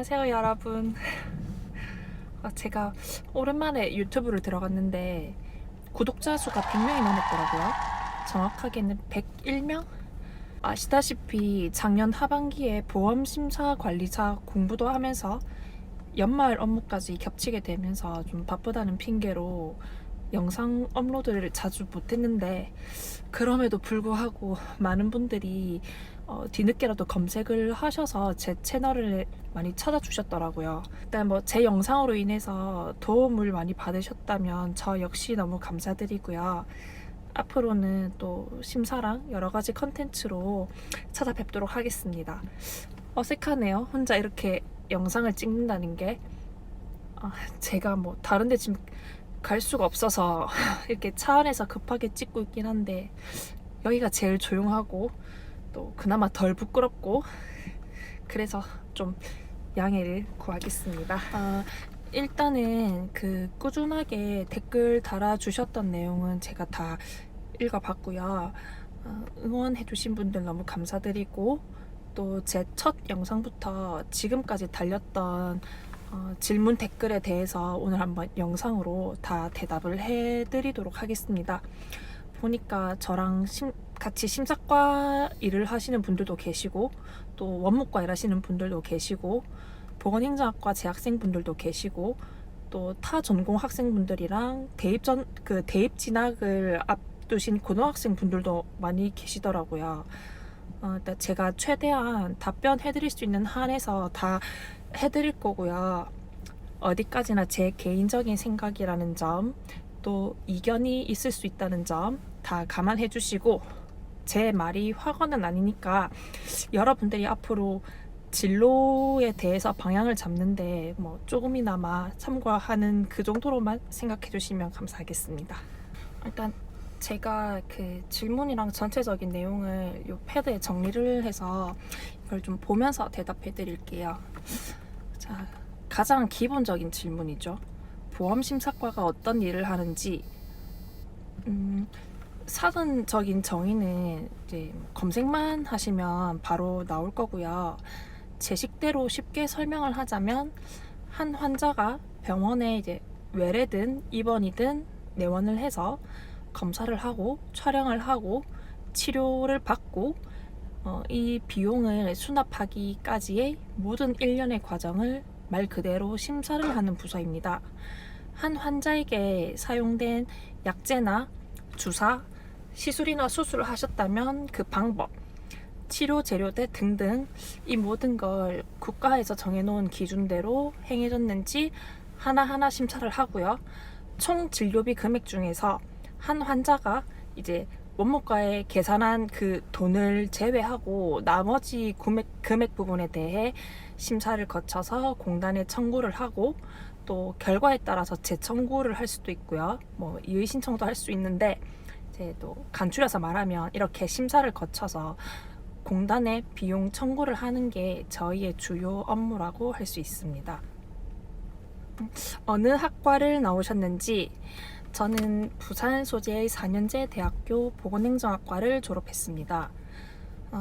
안녕하세요, 여러분. 제가 오랜만에 유튜브를 들어갔는데 구독자 수가 100명이 넘었더라고요. 정확하게는 101명? 아시다시피 작년 하반기에 보험심사관리사 공부도 하면서 연말 업무까지 겹치게 되면서 좀 바쁘다는 핑계로 영상 업로드를 자주 못했는데, 그럼에도 불구하고 많은 분들이 뒤늦게라도 검색을 하셔서 제 채널을 많이 찾아주셨더라고요. 일단 뭐 제 영상으로 인해서 도움을 많이 받으셨다면 저 역시 너무 감사드리고요. 앞으로는 또 심사랑 여러 가지 컨텐츠로 찾아뵙도록 하겠습니다. 어색하네요. 혼자 이렇게 영상을 찍는다는 게. 제가 뭐 다른데 지금 갈 수가 없어서 이렇게 차 안에서 급하게 찍고 있긴 한데, 여기가 제일 조용하고 또 그나마 덜 부끄럽고, 그래서 좀 양해를 구하겠습니다. 일단은 그 꾸준하게 댓글 달아주셨던 내용은 제가 다 읽어봤고요. 응원해주신 분들 너무 감사드리고, 또 제 첫 영상부터 지금까지 달렸던 질문 댓글에 대해서 오늘 한번 영상으로 다 대답을 해드리도록 하겠습니다. 보니까 저랑 같이 심사과 일을 하시는 분들도 계시고, 또 원무과 일하시는 분들도 계시고, 보건행정학과 재학생분들도 계시고, 또 타 전공 학생분들이랑 대입 진학을 앞두신 고등학생 분들도 많이 계시더라고요. 일단 제가 최대한 답변해드릴 수 있는 한에서 다 해드릴 거고요. 어디까지나 제 개인적인 생각이라는 점, 또 이견이 있을 수 있다는 점 다 감안해 주시고, 제 말이 확언은 아니니까 여러분들이 앞으로 진로에 대해서 방향을 잡는데 뭐 조금이나마 참고하는 그 정도로만 생각해 주시면 감사하겠습니다. 일단 제가 그 질문이랑 전체적인 내용을 이 패드에 정리를 해서 이걸 좀 보면서 대답해 드릴게요. 자, 가장 기본적인 질문이죠. 보험심사과가 어떤 일을 하는지. 사전적인 정의는 이제 검색만 하시면 바로 나올 거고요. 제 식대로 쉽게 설명을 하자면, 한 환자가 병원에 이제 외래든 입원이든 내원을 해서 검사를 하고 촬영을 하고 치료를 받고, 이 비용을 수납하기까지의 모든 일련의 과정을 말 그대로 심사를 하는 부서입니다. 한 환자에게 사용된 약제나 주사, 시술이나 수술을 하셨다면 그 방법, 치료 재료대 등등 이 모든 걸 국가에서 정해놓은 기준대로 행해졌는지 하나하나 심사를 하고요. 총 진료비 금액 중에서 한 환자가 이제 원무과에 계산한 그 돈을 제외하고 나머지 금액 부분에 대해 심사를 거쳐서 공단에 청구를 하고, 또 결과에 따라서 재청구를 할 수도 있고요. 뭐 이의 신청도 할 수 있는데, 이제 또 간추려서 말하면 이렇게 심사를 거쳐서 공단에 비용 청구를 하는 게 저희의 주요 업무라고 할 수 있습니다. 어느 학과를 나오셨는지. 저는 부산 소재의 4년제 대학교 보건행정학과를 졸업했습니다.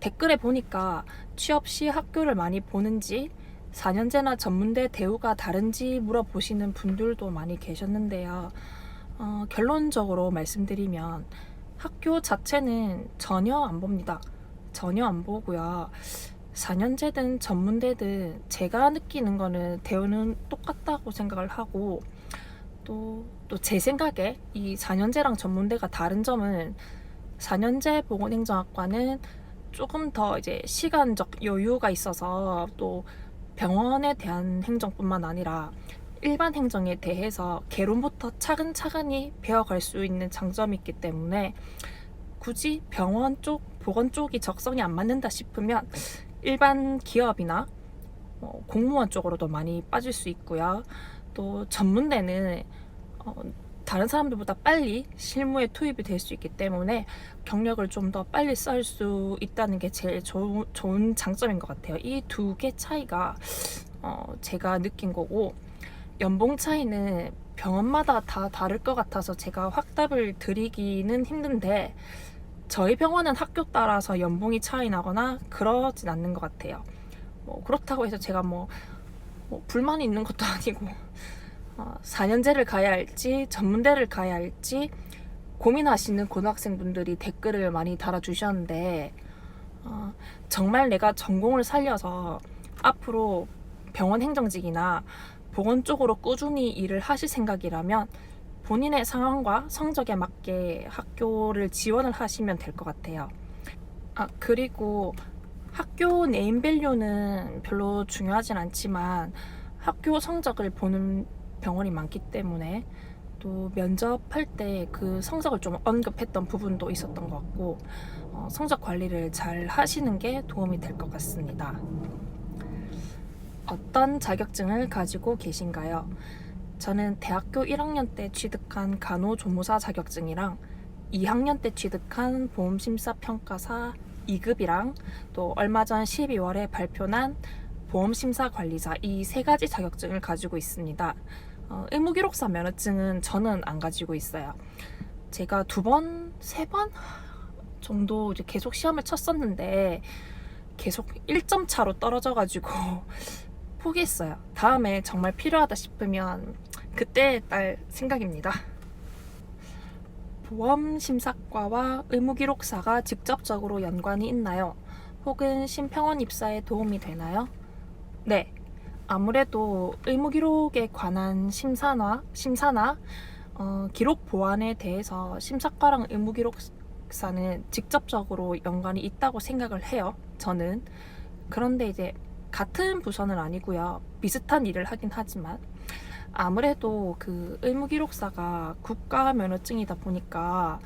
댓글에 보니까 취업 시 학교를 많이 보는지, 4년제나 전문대 대우가 다른지 물어보시는 분들도 많이 계셨는데요. 결론적으로 말씀드리면 학교 자체는 전혀 안 봅니다. 전혀 안 보고요. 4년제든 전문대든 제가 느끼는 거는 대우는 똑같다고 생각을 하고, 또 제 생각에 이 4년제랑 전문대가 다른 점은, 4년제 보건행정학과는 조금 더 이제 시간적 여유가 있어서, 또 병원에 대한 행정뿐만 아니라 일반 행정에 대해서 개론부터 차근차근히 배워갈 수 있는 장점이 있기 때문에, 굳이 병원 쪽, 보건 쪽이 적성이 안 맞는다 싶으면 일반 기업이나 공무원 쪽으로도 많이 빠질 수 있고요. 또 전문대는 다른 사람들보다 빨리 실무에 투입이 될 수 있기 때문에 경력을 좀 더 빨리 쌓을 수 있다는 게 제일 좋은 장점인 것 같아요. 이 두 개 차이가 제가 느낀 거고, 연봉 차이는 병원마다 다 다를 것 같아서 제가 확답을 드리기는 힘든데, 저희 병원은 학교 따라서 연봉이 차이 나거나 그러진 않는 것 같아요. 뭐 그렇다고 해서 제가 뭐 뭐 불만이 있는 것도 아니고 4년제를 가야 할지 전문대를 가야 할지 고민하시는 고등학생분들이 댓글을 많이 달아주셨는데 정말 내가 전공을 살려서 앞으로 병원 행정직이나 보건 쪽으로 꾸준히 일을 하실 생각이라면 본인의 상황과 성적에 맞게 학교를 지원을 하시면 될 것 같아요. 그리고 학교 네임밸류는 별로 중요하진 않지만 학교 성적을 보는 병원이 많기 때문에 또 면접할 때 그 성적을 좀 언급했던 부분도 있었던 것 같고 성적 관리를 잘 하시는 게 도움이 될 것 같습니다. 어떤 자격증을 가지고 계신가요? 저는 대학교 1학년 때 취득한 간호조무사 자격증이랑 2학년 때 취득한 보험심사평가사 2급이랑 또 얼마 전 12월에 발표난 보험심사관리자 이 세 가지 자격증을 가지고 있습니다. 의무기록사 면허증은 저는 안 가지고 있어요. 제가 2번, 3번 정도 이제 계속 시험을 쳤었는데 계속 1점 차로 떨어져가지고 포기했어요. 다음에 정말 필요하다 싶으면 그때 딸 생각입니다. 보험심사과와 의무기록사가 직접적으로 연관이 있나요? 혹은 심평원 입사에 도움이 되나요? 네. 아무래도 의무기록에 관한 심사나 기록 보완에 대해서 심사과랑 의무기록사는 직접적으로 연관이 있다고 생각을 해요. 저는. 그런데 이제 같은 부서는 아니고요. 비슷한 일을 하긴 하지만 아무래도 그 의무기록사가 국가 면허증이다 보니까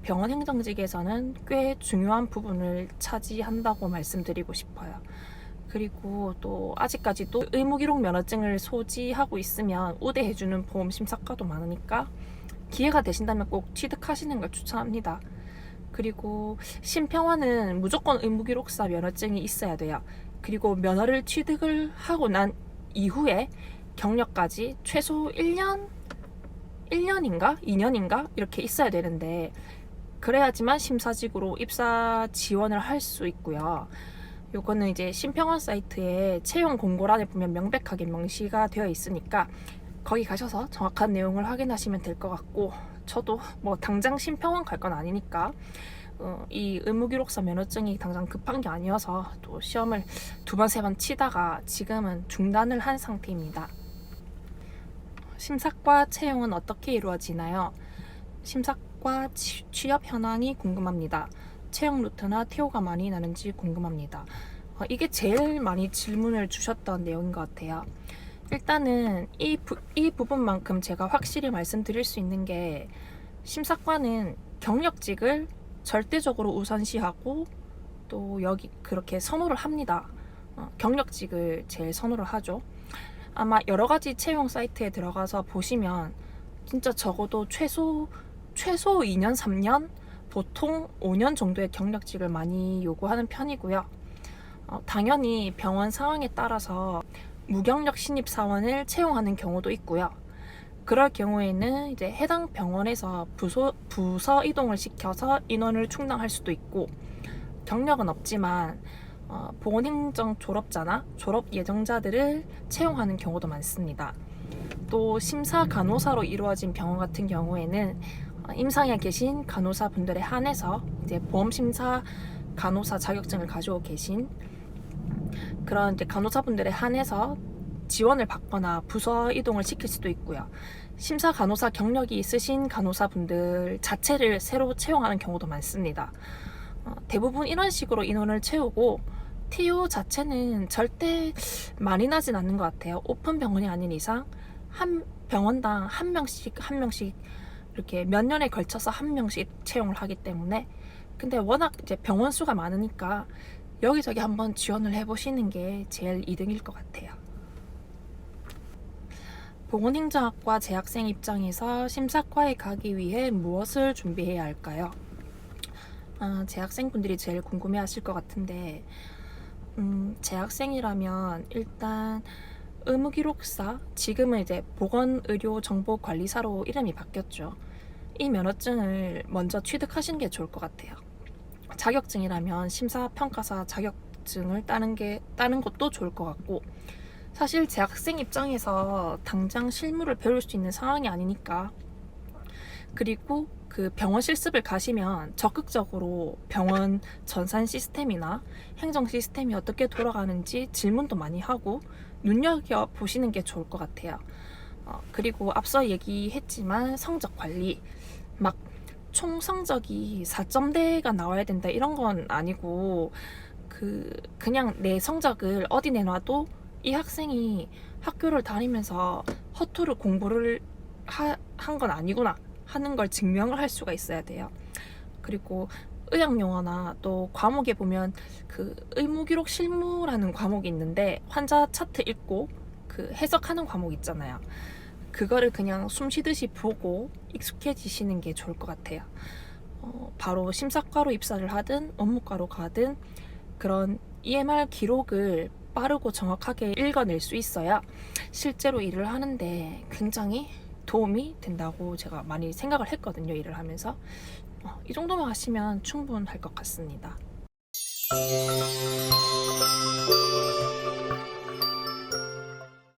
병원 행정직에서는 꽤 중요한 부분을 차지한다고 말씀드리고 싶어요. 그리고 또 아직까지도 의무기록 면허증을 소지하고 있으면 우대해주는 보험심사과도 많으니까 기회가 되신다면 꼭 취득하시는 걸 추천합니다. 그리고 심평원은 무조건 의무기록사 면허증이 있어야 돼요. 그리고 면허를 취득을 하고 난 이후에 경력까지 최소 1년인가 2년인가 이렇게 있어야 되는데 그래야지만 심사직으로 입사 지원을 할 수 있고요. 요거는 이제 심평원 사이트에 채용 공고란에 보면 명백하게 명시가 되어 있으니까 거기 가셔서 정확한 내용을 확인하시면 될 것 같고 저도 뭐 당장 심평원 갈 건 아니니까 이 의무기록사 면허증이 당장 급한 게 아니어서 또 시험을 2번, 3번 치다가 지금은 중단을 한 상태입니다. 심사과 채용은 어떻게 이루어지나요? 심사과 취업 현황이 궁금합니다. 채용 루트나 TO가 많이 나는지 궁금합니다. 이게 제일 많이 질문을 주셨던 내용인 것 같아요. 일단은 이 부분만큼 제가 확실히 말씀드릴 수 있는 게 심사과는 경력직을 절대적으로 우선시하고 또 여기 그렇게 선호를 합니다. 경력직을 제일 선호를 하죠. 아마 여러 가지 채용 사이트에 들어가서 보시면 진짜 적어도 최소 2년, 3년, 보통 5년 정도의 경력직을 많이 요구하는 편이고요. 당연히 병원 상황에 따라서 무경력 신입 사원을 채용하는 경우도 있고요. 그럴 경우에는 이제 해당 병원에서 부서 이동을 시켜서 인원을 충당할 수도 있고 경력은 없지만 보건행정 졸업자나 졸업 예정자들을 채용하는 경우도 많습니다. 또 심사 간호사로 이루어진 병원 같은 경우에는 임상에 계신 간호사분들에 한해서 이제 보험심사 간호사 자격증을 가지고 계신 그런 이제 간호사분들에 한해서 지원을 받거나 부서 이동을 시킬 수도 있고요. 심사 간호사 경력이 있으신 간호사분들 자체를 새로 채용하는 경우도 많습니다. 대부분 이런 식으로 인원을 채우고 TO 자체는 절대 많이 나진 않는 것 같아요. 오픈 병원이 아닌 이상 한 병원당 한 명씩 이렇게 몇 년에 걸쳐서 한 명씩 채용을 하기 때문에 근데 워낙 이제 병원 수가 많으니까 여기저기 한번 지원을 해보시는 게 제일 이득일 것 같아요. 보건행정학과 재학생 입장에서 심사과에 가기 위해 무엇을 준비해야 할까요? 재학생분들이 제일 궁금해하실 것 같은데 재학생이라면 일단 의무기록사, 지금은 이제 보건의료정보관리사로 이름이 바뀌었죠. 이 면허증을 먼저 취득하시는 게 좋을 것 같아요. 자격증이라면 심사평가사 자격증을 따는 것도 좋을 것 같고 사실 재학생 입장에서 당장 실무를 배울 수 있는 상황이 아니니까. 그리고 그 병원 실습을 가시면 적극적으로 병원 전산 시스템이나 행정 시스템이 어떻게 돌아가는지 질문도 많이 하고 눈여겨보시는 게 좋을 것 같아요. 그리고 앞서 얘기했지만 성적 관리, 막 총 성적이 4점대가 나와야 된다 이런 건 아니고, 그냥 내 성적을 어디 내놔도 이 학생이 학교를 다니면서 허투루 공부를 한 건 아니구나 하는 걸 증명을 할 수가 있어야 돼요. 그리고 의학 용어나 또 과목에 보면 그 의무기록 실무라는 과목이 있는데, 환자 차트 읽고 그 해석하는 과목 있잖아요. 그거를 그냥 숨 쉬듯이 보고 익숙해지시는 게 좋을 것 같아요. 바로 심사과로 입사를 하든 업무과로 가든 그런 EMR 기록을 빠르고 정확하게 읽어낼 수 있어야 실제로 일을 하는데 굉장히 도움이 된다고 제가 많이 생각을 했거든요, 일을 하면서. 이 정도만 하시면 충분할 것 같습니다.